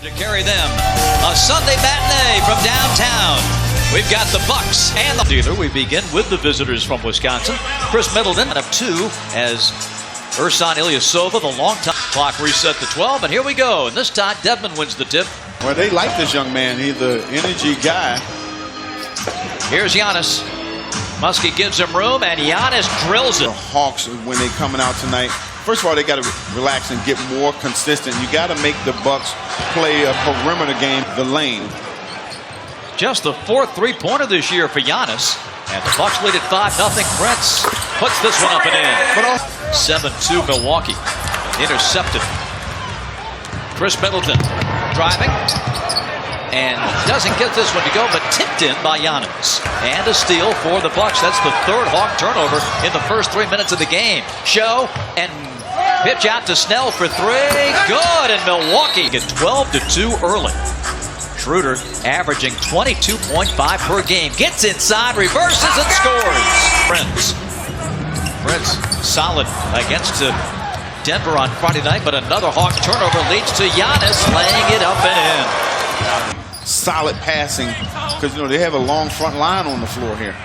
To carry them, a Sunday matinee from downtown. We've got the Bucks and the dealer. We begin with the visitors from Wisconsin. Chris Middleton up 2 as Ersan Ilyasova, the long-time clock reset to 12. And here we go. And this time, Devman wins the tip. Well, they like this young man. He's the energy guy. Here's Giannis. Muskie gives him room, and Giannis drills it. The Hawks, when they're coming out tonight, first of all, they got to relax and get more consistent. You got to make the Bucks play a perimeter game, the lane. Just the 4th three-pointer this year for Giannis. And the Bucks lead at 5-0. Prince puts this one up and in. 7-2 Milwaukee. Intercepted. Chris Middleton driving. And doesn't get this one to go, but tipped in by Giannis. And a steal for the Bucks. That's the 3rd Hawk turnover in the first 3 minutes of the game. Show and pitch out to Snell for 3. Good, and Milwaukee get 12-2 early. Schroeder averaging 22.5 per game. Gets inside, reverses, and scores. Prince solid against Denver on Friday night, but another Hawk turnover leads to Giannis laying it up and in. Solid passing, because you know they have a long front line on the floor here.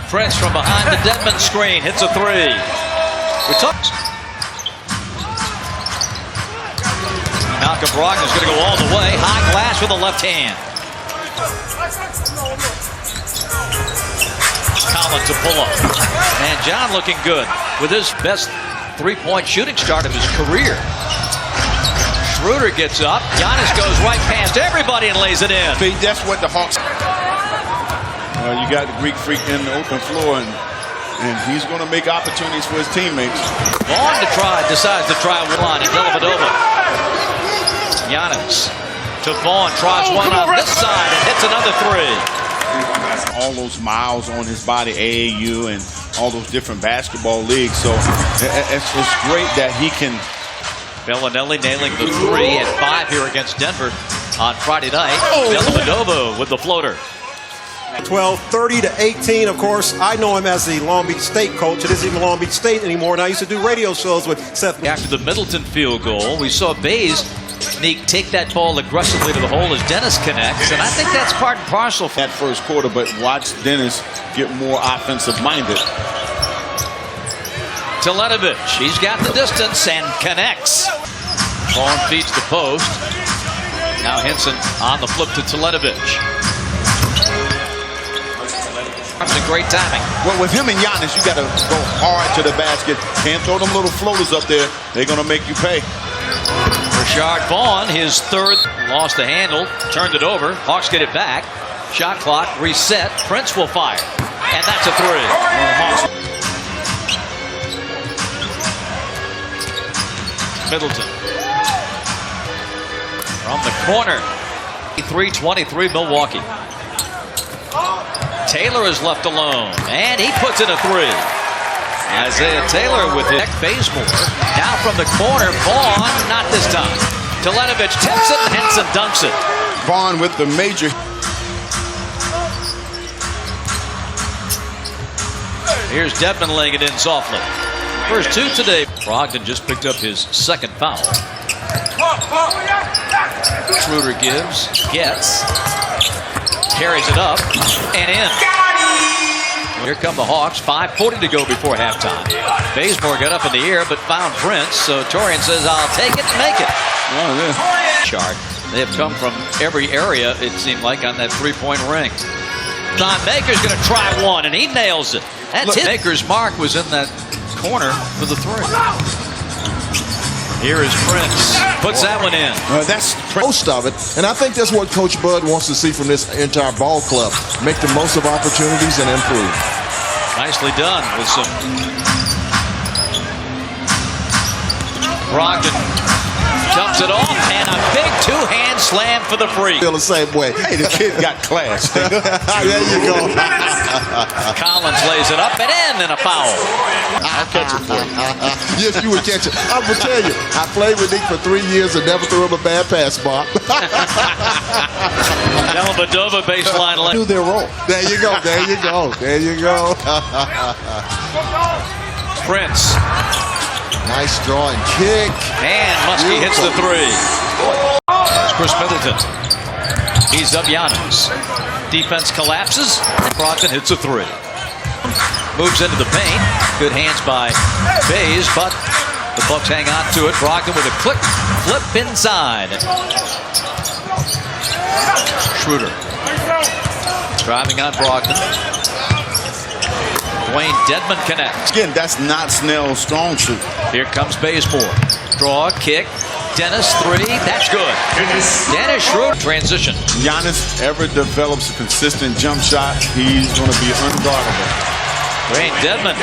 Prince from behind the Devman screen hits a 3. Malcolm Brogdon's going to go all the way. High glass with the left hand. Collins a pull-up. And John looking good with his best three-point shooting start of his career. Schroeder gets up. Giannis goes right past everybody and lays it in. See, that's what the Hawks... you got the Greek Freak in the open floor, and he's going to make opportunities for his teammates. Vaughn decides to try one, and Dellavedova. Giannis to Vaughn, tries one on this side and hits another 3. All those miles on his body, AAU, and all those different basketball leagues. So it's great that he can. Bellinelli nailing the 3 and 5 here against Denver on Friday night. Dellavedova with the floater. 30-18, of course. I know him as the Long Beach State coach. It isn't even Long Beach State anymore, and I used to do radio shows with Seth. After the Middleton field goal, we saw Bays take that ball aggressively to the hole as Dennis connects, and I think that's part and parcel for that first quarter, but watch Dennis get more offensive-minded. Teletovic, he's got the distance and connects. Vaughn feeds the post. Now Henson on the flip to Teletovic. That's great timing. Well, with him and Giannis, you got to go hard to the basket. Can't throw them little floaters up there. They're going to make you pay. Rashard Vaughn, his 3rd, lost the handle, turned it over. Hawks get it back. Shot clock reset. Prince will fire. And that's a 3. Middleton. From the corner. 3-23 Milwaukee. Taylor is left alone, and he puts in a 3. Isaiah Taylor with it. Bazemore. Now from the corner, Vaughn, not this time. Teletovic tips it, and Henson dunks it. Vaughn with the major. Here's Devman laying it in softly. First 2 today. Brogdon just picked up his 2nd foul. Schroeder gets, carries it up, and in. Here come the Hawks, 5:40 to go before halftime. Bazemore got up in the air, but found Prince, so Torian says, I'll take it and make it. Chart. They have come from every area, it seemed like, on that 3-point ring. Thon Maker's going to try one, and he nails it. That's it. Maker's mark was in that corner for the 3. Here is Prince. Puts that one in. That's most of it, and I think that's what Coach Bud wants to see from this entire ball club. Make the most of opportunities and improve. Nicely done with some. Brogdon jumps it off, and a big 2-hand slam for the free. Feel the same way. Hey, the kid got class. There you go. Collins lays it up and in, and a foul. I'll catch it for you. Yes, you would catch it. I will tell you, I played with Nick for 3 years and never threw him a bad pass, Bob. Dellavedova baseline. Do their role. There you go. There you go. There you go. Prince. Nice draw and kick. And Muskie hits the 3. Chris Middleton. He's up Giannis. Defense collapses, and Brogdon hits a three. Moves into the paint. Good hands by Bays, but the Bucks hang on to it. Brogdon with a quick flip inside. Schroeder driving on Brogdon. Dwayne Dedmon connects. Again, that's not Snell's strong suit. Here comes Bazemore. Draw, kick. Dennis, three. That's good. Dennis Schroeder. Transition. Giannis ever develops a consistent jump shot, he's going to be unguardable. Dwayne Dedmon.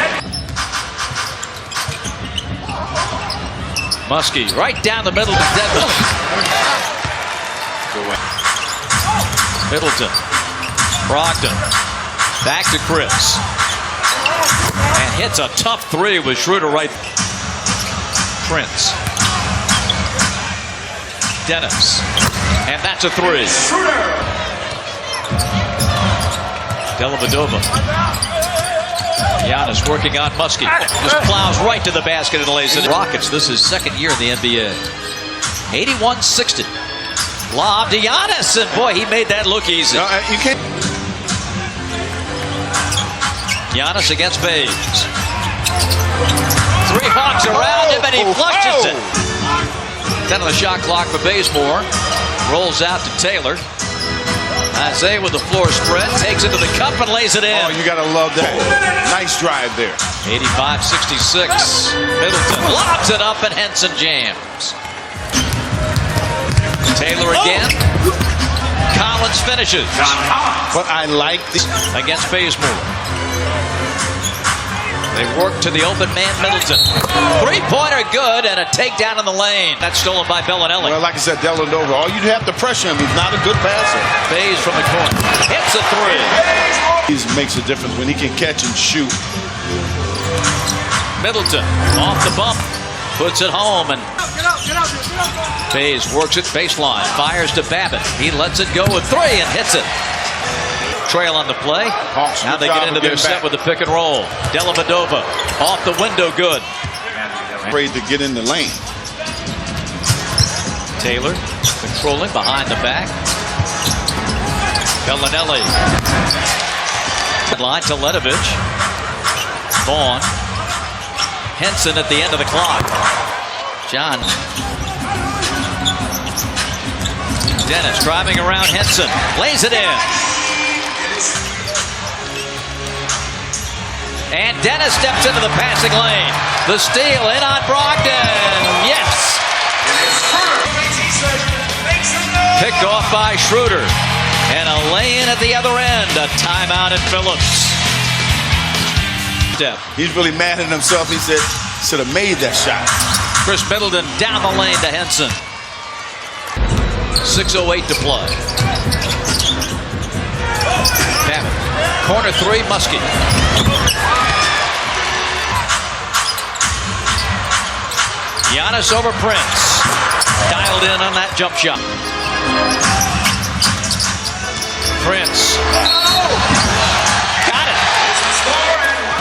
Muskie right down the middle to Dedmon. Middleton. Brogdon. Back to Chris. And hits a tough three with Schroeder right. Prince. Dennis. And that's a three. Dellavedova. Giannis working on Muskie. Just plows right to the basket and lays it. Rockets, this is second year in the NBA. 81-60. Lob to Giannis, and boy, he made that look easy. No, you can't. Giannis against Bays. Three Hawks around him, and he flushes it. 10 on the shot clock for Bazemore. Rolls out to Taylor. Isaiah with the floor spread. Takes it to the cup and lays it in. Oh, you got to love that. Nice drive there. 85-66. Middleton lobs it up, and Henson jams. Taylor again. Collins finishes. But I like this. Against Bazemore. They work to the open man, Middleton. Three-pointer good, and a takedown in the lane. That's stolen by Bellinelli. Well, like I said, Dellavedova, all you'd have to pressure him. He's not a good passer. Bays from the corner. Hits a three. He makes a difference when he can catch and shoot. Middleton off the bump. Puts it home, and Bays works it baseline. Fires to Babbitt. He lets it go with three and hits it. Trail on the play. Hawks, now they get into their set with the pick and roll. Dellavedova off the window, good. Afraid to get in the lane. Taylor controlling behind the back. Bellinelli. Line to Ledovich. Vaughn. Henson at the end of the clock. John. Dennis driving around Henson. Lays it in. And Dennis steps into the passing lane. The steal in on Brogdon. Yes. Picked off by Schroeder. And a lay-in at the other end. A timeout at Phillips. Step. He's really mad at himself. He said, should have made that shot. Chris Middleton down the lane to Henson. 6:08 to play. Babbitt. Corner three, Muskie. Giannis over Prince. Dialed in on that jump shot. Prince. Got it.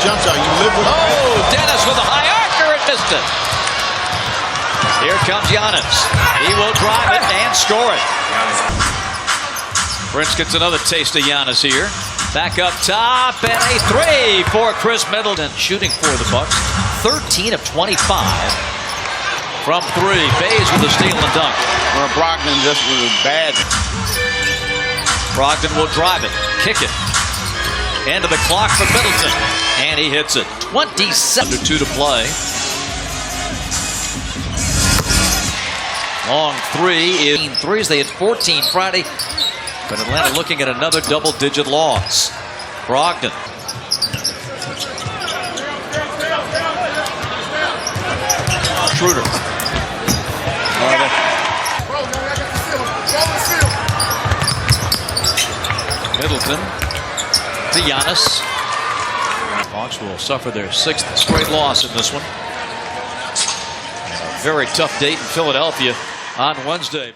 Jump shot, you live with. Oh, Dennis with a high archer and missed it. Here comes Giannis. He will drive it and score it. Prince gets another taste of Giannis here. Back up top, and a three for Chris Middleton. Shooting for the Bucks. 13 of 25 from three. Bays with a steal and dunk. Well, Brogdon just was bad. Brogdon will drive it, kick it. End of the clock for Middleton, and he hits it. 27 under 2 to play. Long three is 3s. They had 14 Friday. But Atlanta looking at another double-digit loss. Brogdon. Schroeder. Middleton to Giannis. Hawks will suffer their 6th straight loss in this one. And a very tough date in Philadelphia on Wednesday.